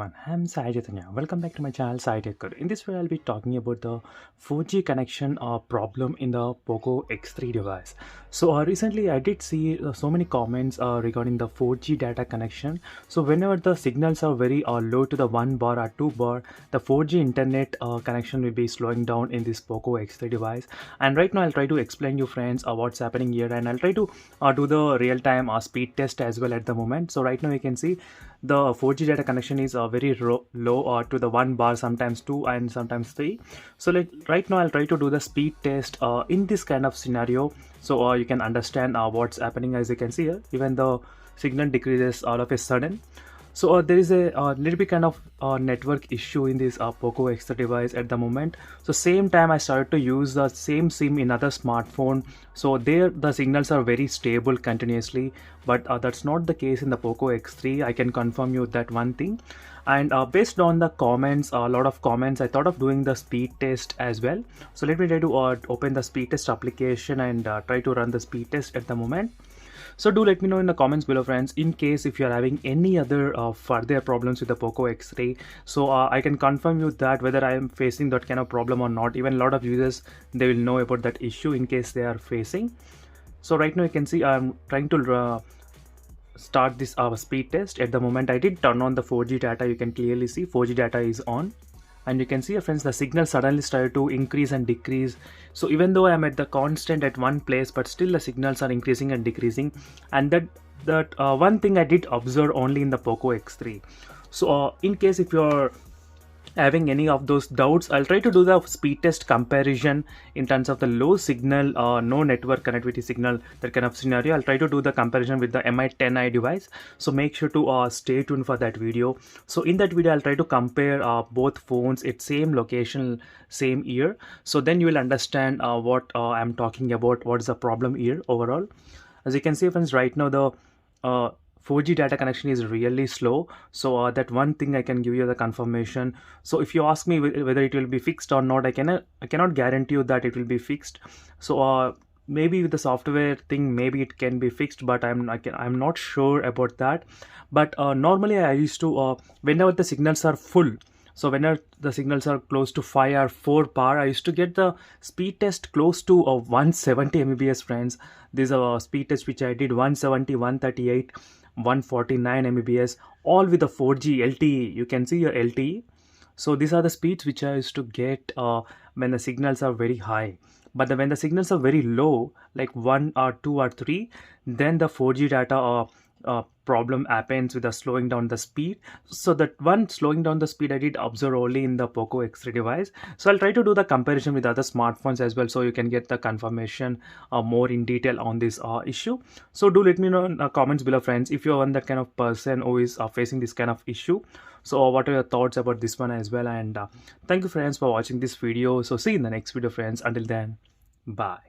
everyone, I'm Sai Chaitanya. Welcome back to my channel Sai Tech Guru. In this video, I'll be talking about the 4G connection problem in the Poco X3 device. So recently, I did see so many comments regarding the 4G data connection. So whenever the signals are very low to the 1 bar or 2 bar, the 4G internet connection will be slowing down in this Poco X3 device. And right now, I'll try to explain you friends what's happening here, and I'll try to do the real-time speed test as well at the moment. So right now, you can see the 4G data connection is very low to the 1 bar, sometimes 2 and sometimes 3. So right now I'll try to do the speed test in this kind of scenario, so you can understand what's happening. As you can see here, even the signal decreases all of a sudden. So there is a little bit kind of network issue in this Poco X3 device at the moment. So same time I started to use the same SIM in other smartphone. So there the signals are very stable continuously, but that's not the case in the Poco X3. I can confirm you that one thing. And based on the comments, a lot of comments, I thought of doing the speed test as well. So let me try to open the speed test application and try to run the speed test at the moment. So do let me know in the comments below friends, in case if you're having any other further problems with the Poco X3. So I can confirm you that whether I am facing that kind of problem or not. Even a lot of users, they will know about that issue in case they are facing. So right now you can see I'm trying to start this speed test. At the moment I did turn on the 4G data. You can clearly see 4G data is on. And you can see friends, the signal suddenly started to increase and decrease. So even though I'm at the constant at one place, but still the signals are increasing and decreasing. And that one thing I did observe only in the Poco X3. So in case if you're having any of those doubts, I'll try to do the speed test comparison in terms of the low signal, no network connectivity signal, that kind of scenario. I'll try to do the comparison with the Mi10i device. So make sure to stay tuned for that video. So in that video, I'll try to compare both phones at same location, same year. So then you will understand what I'm talking about, what's the problem here overall. As you can see friends, right now the 4G data connection is really slow. So that one thing I can give you the confirmation. So if you ask me whether it will be fixed or not, I cannot guarantee you that it will be fixed. So maybe with the software thing, maybe it can be fixed, but I'm not sure about that. But normally I used to whenever the signals are full, so whenever the signals are close to 5 or 4 bar, I used to get the speed test close to 170 Mbps friends. These are speed tests which I did 170, 138, 149 Mbps, all with the 4G LTE. You can see your LTE. So these are the speeds which I used to get when the signals are very high. But when the signals are very low, like 1 or 2 or 3, then the 4G data problem happens with the slowing down the speed. So that one slowing down the speed I did observe only in the Poco X3 device. So I'll try to do the comparison with other smartphones as well, so you can get the confirmation more in detail on this issue. So do let me know in the comments below friends, if you're one that kind of person who is facing this kind of issue. So what are your thoughts about this one as well? And thank you friends for watching this video. So see you in the next video friends. Until then, bye.